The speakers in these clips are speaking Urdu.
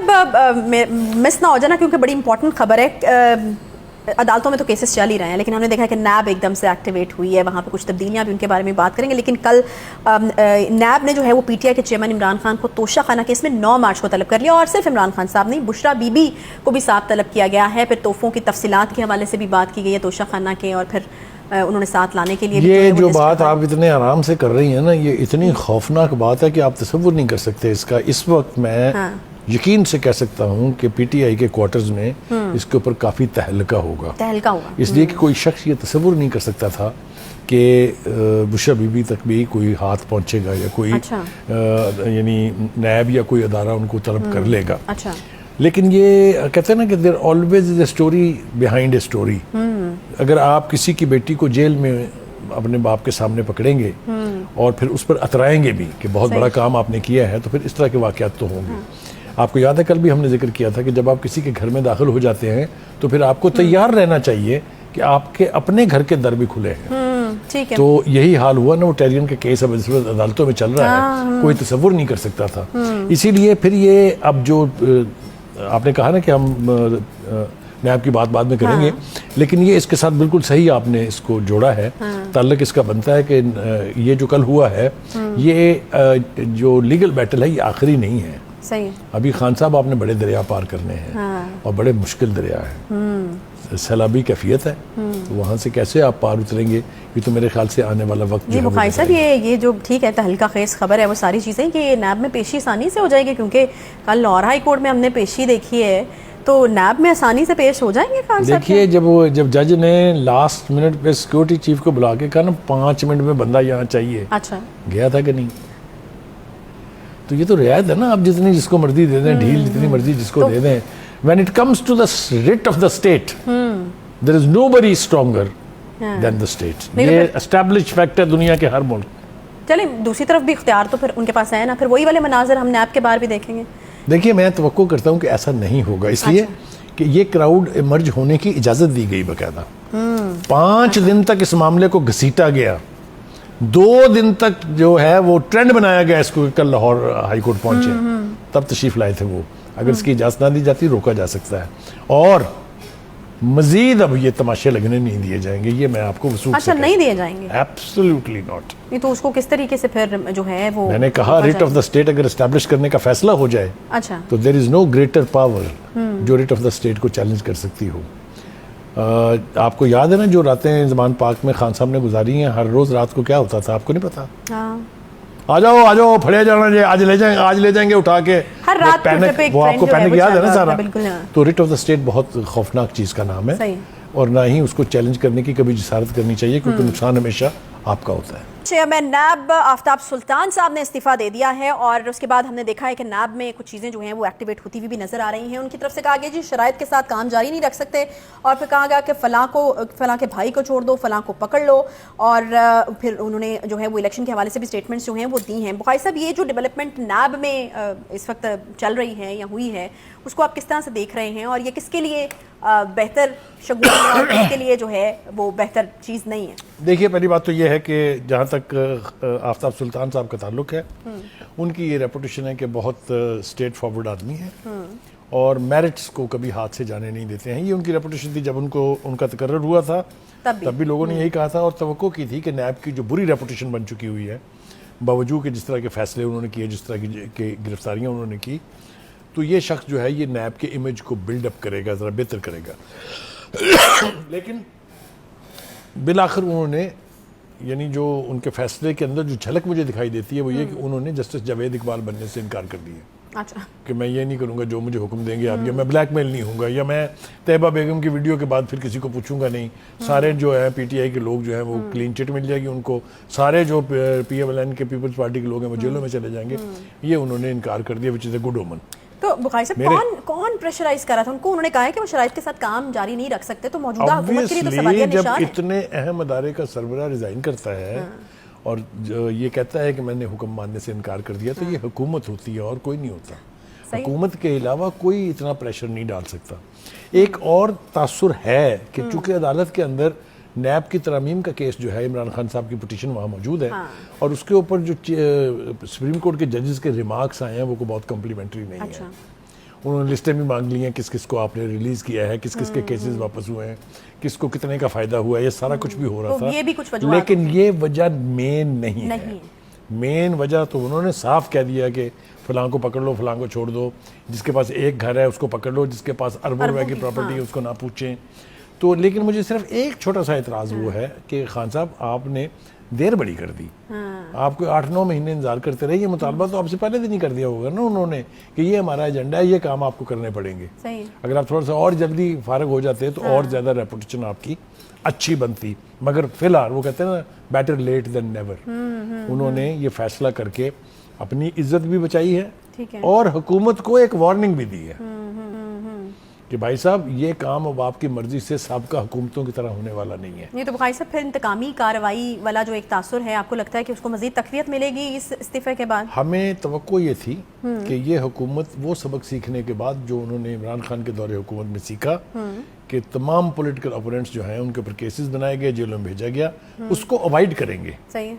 صاحب مس نہ ہو جانا کیونکہ بڑی امپورٹنٹ خبر ہے. عدالتوں میں تو کیسز چل ہی رہے ہیں لیکن ہم نے دیکھا کہ نیب ایک دم سے ایکٹیویٹ ہوئی ہے, وہاں پہ کچھ تبدیلیاں بھی ان کے بارے میں بات کریں گے. لیکن کل نیب نے جو ہے وہ پی ٹی آئی کے چیئرمین عمران خان کو توشہ خانہ کیس میں 9 مارچ کو طلب کر لیا, اور صرف عمران خان صاحب نہیں, بشرا بی بی کو بھی ساتھ طلب کیا گیا ہے. پھر تحفوں کی تفصیلات کے حوالے سے بھی بات کی گئی ہے توشہ خانہ کے, اور پھر انہوں نے ساتھ لانے کے لیے یہ جو بات آپ اتنے آرام سے کر رہی ہیں نا, یہ اتنی خوفناک بات ہے کہ آپ تصور نہیں کر سکتے اس کا. اس وقت میں یقین سے کہہ سکتا ہوں کہ پی ٹی آئی کے کوارٹرز میں اس کے اوپر کافی تہلکہ ہوگا, اس لیے کہ کوئی شخص یہ تصور نہیں کر سکتا تھا کہ بشرا بی بی تک بھی کوئی ہاتھ پہنچے گا یا کوئی یعنی نیب یا کوئی ادارہ ان کو طلب کر لے گا. لیکن یہ کہتے ہیں نا کہ there always is a story behind a story. اگر آپ کسی کی بیٹی کو جیل میں اپنے باپ کے سامنے پکڑیں گے اور پھر اس پر اترائیں گے بھی کہ بہت بڑا کام آپ نے کیا ہے, تو پھر اس طرح کے واقعات تو ہوں گے. آپ کو یاد ہے کل بھی ہم نے ذکر کیا تھا کہ جب آپ کسی کے گھر میں داخل ہو جاتے ہیں تو پھر آپ کو تیار رہنا چاہیے کہ آپ کے اپنے گھر کے در بھی کھلے ہیں. تو یہی حال ہوا نا, وہ ٹیرین کا کیس اب عدالتوں میں چل رہا ہے, کوئی تصور نہیں کر سکتا تھا. اسی لیے پھر یہ اب جو آپ نے کہا نا کہ ہم نیب کی بات بعد میں کریں گے, لیکن یہ اس کے ساتھ بالکل صحیح آپ نے اس کو جوڑا ہے. تعلق اس کا بنتا ہے کہ یہ جو کل ہوا ہے یہ جو لیگل بیٹل ہے یہ آخری نہیں ہے. ابھی خان صاحب آپ نے بڑے دریا پار کرنے ہیں اور بڑے مشکل دریا ہیں, سیلابی کیفیت ہے, تو وہاں سے کیسے آپ پار اتریں گے, یہ تو میرے خیال سے آنے والا وقت جی بخاری صاحب یہ جو ٹھیک ہے تہلکہ خیز خبر ہے, وہ ساری چیزیں کہ نیب میں پیشی آسانی سے ہو جائے گی, کیونکہ کل لاہور ہائی کورٹ میں ہم نے پیشی دیکھی ہے تو نیب میں آسانی سے پیش ہو جائیں گے. خان صاحب دیکھیے جب جج نے لاسٹ منٹ پہ سیکورٹی چیف کو بلا کے کہا نا 5 منٹ میں بندہ یہاں چاہیے, گیا تھا کہ نہیں؟ تو یہ تو رعایت ہے نا, آپ جتنی جس کو مرضی دے دیں, ڈھیل جتنی مرضی جس کو دے دیں. When it comes to the writ of the state, there is nobody stronger than the state. یہ established fact ہے دنیا کے ہر ملک. چلیں دوسری طرف بھی اختیار تو پھر ان کے پاس ہے نا, پھر وہی والے مناظر ہم نیب کے باہر بھی دیکھیں گے. دیکھیے میں توقع کرتا ہوں کہ ایسا نہیں ہوگا, اس لیے کہ یہ کراؤڈ ایمرج ہونے کی اجازت دی گئی باقاعدہ. 5 دن تک اس معاملے کو گھسیٹا گیا, 2 دن تک جو ہے وہ ٹرینڈ بنایا گیا اس کو, کل لاہور ہائی کورٹ پہنچے تب تشریف لائے تھے وہ. اگر اس کی اجازت نہ دی جاتی روکا جا سکتا ہے, اور مزید اب یہ تماشے لگنے نہیں دیے جائیں گے, یہ میں آپ کو وثوق سے نہیں دیے جائیں گے, ایبسلیوٹلی ناٹ. یہ تو اس کو کس طریقے سے پھر جو ہے وہ میں نے کہا ریٹ آف دا اسٹیٹ اگر اسٹیبلش کرنے کا فیصلہ ہو جائے تو دیر از نو گریٹر پاور جو ریٹ آف دا اسٹیٹ کو چیلنج کر سکتی ہو. آپ کو یاد ہے نا جو راتیں زمان پاک میں خان صاحب نے گزاری ہیں, ہر روز رات کو کیا ہوتا تھا آپ کو نہیں پتا؟ آ جاؤ پھڑے جانا جی, آج لے جائیں گے اٹھا کے, ہر رات وہ آپ کو پینک یاد ہے نا سارا. تو ریٹ آف دا اسٹیٹ بہت خوفناک چیز کا نام ہے, اور نہ ہی اس کو چیلنج کرنے کی کبھی جسارت کرنی چاہیے, کیونکہ نقصان ہمیشہ آپ کا ہوتا ہے. چیئرمین نیب آفتاب سلطان صاحب نے استعفیٰ دے دیا ہے, اور اس کے بعد ہم نے دیکھا ہے کہ نیب میں کچھ چیزیں جو ہیں وہ ایکٹیویٹ ہوتی ہوئی بھی نظر آ رہی ہیں. ان کی طرف سے کہا گیا جی شرائط کے ساتھ کام جاری نہیں رکھ سکتے, اور پھر کہا گیا کہ فلاں کے بھائی کو چھوڑ دو, فلاں کو پکڑ لو, اور پھر انہوں نے جو ہے وہ الیکشن کے حوالے سے بھی اسٹیٹمنٹس جو ہیں وہ دی ہیں. بخاری صاحب یہ جو ڈیولپمنٹ نیب میں اس وقت چل رہی ہے یا ہوئی ہے اس کو آپ کس طرح سے دیکھ رہے ہیں, اور یہ کس کے لیے بہتر شگون ہے اور کس کے لیے جو ہے وہ بہتر چیز نہیں ہے؟ دیکھیے پہلی بات تو یہ ہے کہ جہاں تک آفتاب سلطان صاحب کا تعلق ہے, ان کی یہ ریپوٹیشن ہے کہ بہت اسٹیٹ فارورڈ آدمی ہے اور میرٹس کو کبھی ہاتھ سے جانے نہیں دیتے ہیں. یہ ان کی ریپوٹیشن تھی. جب ان کا تقرر ہوا تھا تب بھی لوگوں نے یہی کہا تھا, اور توقع کی تھی کہ نیب کی جو بری ریپوٹیشن بن چکی ہوئی ہے, باوجود کہ جس طرح کے فیصلے انہوں نے کیے, جس طرح کی گرفتاریاں انہوں نے کی, تو یہ شخص جو ہے یہ نیب کے امیج کو بلڈ اپ کرے گا, ذرا بہتر کرے گا. لیکن بالآخر انہوں نے یعنی جو ان کے فیصلے کے اندر جو جھلک مجھے دکھائی دیتی ہے وہ یہ کہ انہوں نے جسٹس جاوید اقبال بننے سے انکار کر دیا کہ میں یہ نہیں کروں گا جو مجھے حکم دیں گے آپ, یا میں بلیک میل نہیں ہوں گا, یا میں طیبہ بیگم کی ویڈیو کے بعد پھر کسی کو پوچھوں گا نہیں. سارے جو ہے پی ٹی آئی کے لوگ جو ہیں وہ کلین چٹ مل جائے گی ان کو, سارے جو پی ایم ایل این کے پیپلز پارٹی کے لوگ ہیں وہ جیلوں میں چلے جائیں گے. یہ انہوں نے انکار کر دیا, وچ از اے گڈ اومن. تو بخاری صاحب کون پریشرائز کر رہا تھا ان کو؟ انہوں نے کہا ہے کہ وہ شرائط کے ساتھ کام جاری نہیں رکھ سکتے, تو موجودہ حکومت کے لیے تو سوالیہ نشان ہے. جب اتنے اہم ادارے کا سربراہ ریزائن کرتا ہے اور یہ کہتا ہے کہ میں نے حکم ماننے سے انکار کر دیا, تو یہ حکومت ہوتی ہے اور کوئی نہیں ہوتا. حکومت کے علاوہ کوئی اتنا پریشر نہیں ڈال سکتا. ایک اور تاثر ہے کہ چونکہ عدالت کے اندر نیب کی ترامیم کا کیس جو ہے, عمران خان صاحب کی پٹیشن وہاں موجود ہے, اور اس کے اوپر جو سپریم کورٹ کے ججز کے ریمارکس آئے ہیں وہ کو بہت کمپلیمنٹری نہیں ہے. انہوں نے لسٹیں بھی مانگ لی ہیں کس کس کو آپ نے ریلیز کیا ہے, کس کس کے کیسز واپس ہوئے ہیں, کس کو کتنے کا فائدہ ہوا ہے, یہ سارا کچھ بھی ہو رہا تھا. یہ بھی کچھ وجوہات, لیکن یہ وجہ مین نہیں ہے. مین وجہ تو انہوں نے صاف کہہ دیا کہ فلاں کو پکڑ لو, فلاں کو چھوڑ دو, جس کے پاس ایک گھر ہے اس کو پکڑ لو, جس کے پاس اربوں روپے کی پراپرٹی ہے اس کو نہ پوچھیں. تو لیکن مجھے صرف ایک چھوٹا سا اعتراض وہ ہے کہ خان صاحب آپ نے دیر بڑی کر دی. آپ کو 8-9 مہینے انتظار کرتے رہے. یہ مطالبہ تو آپ سے پہلے دن ہی کر دیا ہوگا نا انہوں نے کہ یہ ہمارا ایجنڈا ہے, یہ کام آپ کو کرنے پڑیں گے. اگر آپ تھوڑا سا اور جلدی فارغ ہو جاتے تو اور زیادہ ریپوٹیشن آپ کی اچھی بنتی. مگر فی الحال وہ کہتے ہیں نا بیٹر لیٹ دین نیور, انہوں نے یہ فیصلہ کر کے اپنی عزت بھی بچائی ہے اور حکومت کو ایک وارننگ بھی دی ہے کہ بھائی صاحب یہ کام اب آپ کی مرضی سے سابقہ حکومتوں کی طرح ہونے والا نہیں ہے. یہ تو بخاری صاحب پھر انتقامی کارروائی والا جو ایک تاثر ہے, آپ کو لگتا ہے کہ اس کو مزید تقویت ملے گی اس استعفے کے بعد؟ ہمیں توقع یہ تھی کہ یہ حکومت وہ سبق سیکھنے کے بعد جو انہوں نے عمران خان کے دور حکومت میں سیکھا کہ تمام پولیٹیکل اپوننٹس جو ہیں ان کے اوپر کیسز بنائے گئے, جیلوں میں بھیجا گیا, اس کو اوائڈ کریں گے. صحیح ہے.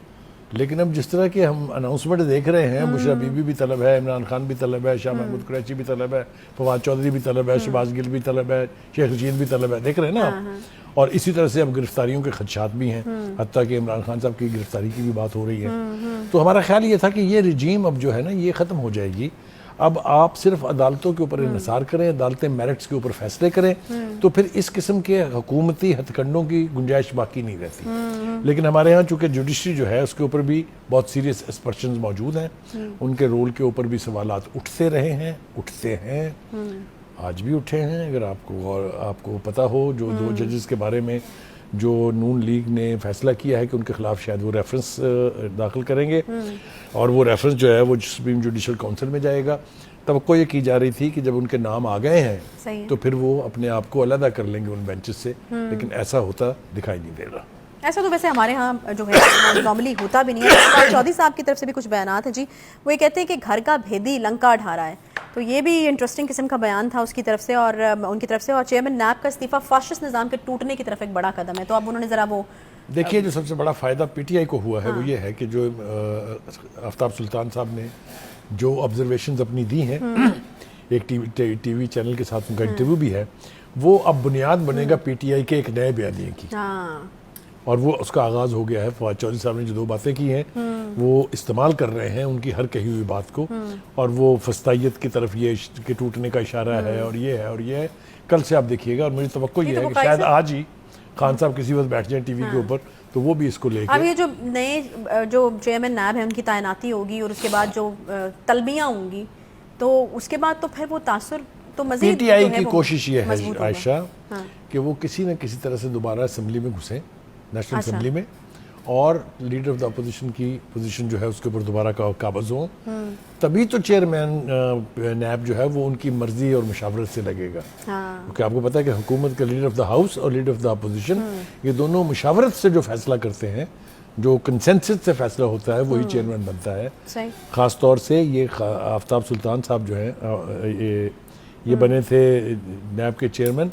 لیکن اب جس طرح کے ہم اناؤنسمنٹ دیکھ رہے ہیں, بشرا بی بی بھی طلب ہے, عمران خان بھی طلب ہے, شاہ محمود قریشی بھی طلب ہے, فواد چودھری بھی طلب ہے, شہباز گل بھی طلب ہے, شیخ رشید بھی طلب ہے, دیکھ رہے ہیں نا آپ. اور اسی طرح سے اب گرفتاریوں کے خدشات بھی ہیں, حتیٰ کہ عمران خان صاحب کی گرفتاری کی بھی بات ہو رہی ہے. تو ہمارا خیال یہ تھا کہ یہ رجیم اب جو ہے نا یہ ختم ہو جائے گی. اب آپ صرف عدالتوں کے اوپر انحصار کریں, عدالتیں میرٹس کے اوپر فیصلے کریں, تو پھر اس قسم کے حکومتی ہتھ کنڈوں کی گنجائش باقی نہیں رہتی. لیکن ہمارے ہاں چونکہ جوڈیشری جو ہے اس کے اوپر بھی بہت سیریس اسپرشنز موجود ہیں, ان کے رول کے اوپر بھی سوالات اٹھتے رہے ہیں, اٹھتے ہیں, آج بھی اٹھے ہیں. اگر آپ کو پتہ ہو جو 2 ججز کے بارے میں جو نون لیگ نے فیصلہ کیا ہے کہ ان کے خلاف شاید وہ ریفرنس داخل کریں گے, اور وہ ریفرنس جو ہے وہ سپریم جوڈیشل کونسل میں جائے گا. توقع یہ کی جا رہی تھی کہ جب ان کے نام آ گئے ہیں تو پھر وہ اپنے آپ کو علیحدہ کر لیں گے ان بینچز سے, لیکن ایسا ہوتا دکھائی نہیں دے رہا. ایسا تو ویسے ہمارے ہاں جو ہے نارملی ہوتا بھی نہیں ہے. چودھری صاحب کی طرف سے بھی کچھ بیانات ہیں جی, وہ یہ کہتے ہیں کہ گھر کا بھیدی لنکا ڈھا رہا ہے, تو یہ بھی انٹرسٹنگ قسم کا بیان تھا اس کی طرف سے اور ان کی طرف سے. اور چیئرمین نیب کا استعفیٰ فاشسٹ نظام کے ٹوٹنے کی طرف ایک بڑا قدم ہے. تو اب انہوں نے ذرا وہ دیکھیے, جو سب سے بڑا فائدہ پی ٹی آئی کو ہوا ہے وہ یہ ہے کہ جو آفتاب سلطان صاحب نے جو آبزرویشنز اپنی دی ہیں, ایک ٹی وی چینل کے ساتھ ان کا انٹرویو بھی ہے, وہ اب بنیاد بنے گا پی ٹی آئی کے ایک نئے بیانیے کی. اور وہ اس کا آغاز ہو گیا ہے. فواد چودھری صاحب نے جو 2 باتیں کی ہیں وہ استعمال کر رہے ہیں ان کی ہر کہی ہوئی بات کو, اور وہ فسطائیت کی طرف یہ کہ ٹوٹنے کا اشارہ ہے اور یہ ہے اور یہ ہے. کل سے آپ دیکھیے گا, اور مجھے توقع یہ ہے کہ شاید آج ہی خان صاحب کسی وقت بیٹھ جائیں ٹی وی کے اوپر تو وہ بھی اس کو لے کے. اب یہ جو نئے جو چیئرمین نیب ہیں ان کی تعیناتی ہوگی اور اس کے بعد جو طلبیاں ہوں گی, تو اس کے بعد تو پھر وہ تاثر تو مزید پی ٹی آئی کی کوشش یہ ہے عائشہ کہ وہ کسی نہ کسی طرح سے دوبارہ اسمبلی میں گھسیں, نیشنل اسمبلی میں, اور لیڈر آف دا اپوزیشن کی پوزیشن جو ہے اس کے اوپر دوبارہ قابض ہوں. تبھی تو چیئرمین نیب جو ہے وہ ان کی مرضی اور مشاورت سے لگے گا. کیونکہ آپ کو پتہ ہے کہ حکومت کا لیڈر آف دا ہاؤس اور لیڈر آف دا اپوزیشن یہ دونوں مشاورت سے جو فیصلہ کرتے ہیں, جو کنسنسس سے فیصلہ ہوتا ہے, وہی چیئرمین بنتا ہے. خاص طور سے یہ آفتاب سلطان صاحب جو ہیں یہ بنے تھے نیب کے چیئرمین,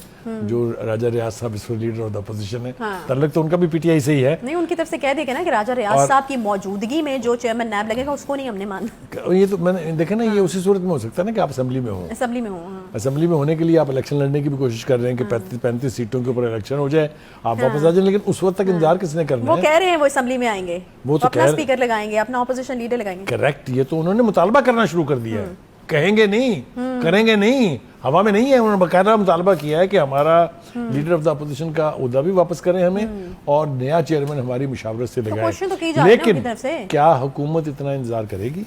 جو راجہ ریاض صاحب اس وقت لیڈر آف دا اپوزیشن ہے. تعلق تو ان کا بھی پی ٹی آئی سے ہی ہے. نہیں, ان کی طرف سے کہہ دے گا نا کہ راجہ ریاض صاحب کی موجودگی میں جو چیئرمین نیب لگے گا اس کو نہیں ہم نے مانا. یہ تو میں نے دیکھا نا, یہ اسی صورت میں ہو سکتا ہے نا کہ آپ اسمبلی میں ہوں. اسمبلی میں ہونے کے لیے آپ الیکشن لڑنے کی بھی کوشش کر رہے ہیں کہ 35 سیٹوں کے اوپر الیکشن ہو جائے, آپ واپس آ جائیں, لیکن اس وقت تک انتظار کس نے کرنا ہے؟ وہ کہہ رہے ہیں وہ اسمبلی میں آئیں گے, وہ اپنا اسپیکر لگائیں گے, اپنا اپوزیشن لیڈر لگائیں گے. کریکٹ, یہ تو انہوں نے مطالبہ کرنا شروع کر دیا ہے. کہیں گے نہیں, کریں گے نہیں, ہوا میں نہیں ہے. انہوں نے باقاعدہ مطالبہ کیا ہے کہ ہمارا لیڈر آف دا اپوزیشن کا عہدہ بھی واپس کریں ہمیں, اور نیا چیئرمین ہماری مشاورت سے لگائیں. لیکن کیا حکومت اتنا انتظار کرے گی؟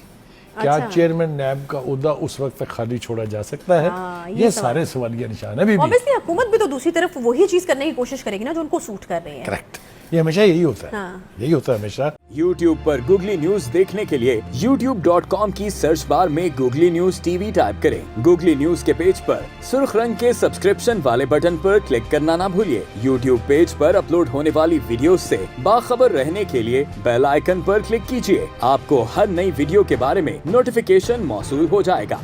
کیا چیئرمین نیب کا عہدہ اس وقت تک خالی چھوڑا جا سکتا ہے؟ یہ سارے سوالیہ نشان ہے. obviously حکومت بھی تو دوسری طرف وہی چیز کرنے کی کوشش کرے گی نا جو ان کو سوٹ کر رہی ہے. کریکٹ, یہ ہمیشہ یہی ہوتا ہے, یہی ہوتا ہے ہمیشہ. YouTube پر گوگلی نیوز دیکھنے کے لیے youtube.com کی سرچ بار میں googly news T V type کریں. گوگلی نیوز کے پیج پر سرخ رنگ کے سبسکرپشن والے بٹن پر کلک کرنا نہ بھولیے. YouTube پیج پر اپلوڈ ہونے والی ویڈیوز سے باخبر رہنے کے لیے بیل آئیکن پر کلک کیجیے. آپ کو ہر نئی ویڈیو کے بارے میں نوٹیفیکیشن موصول ہو جائے گا.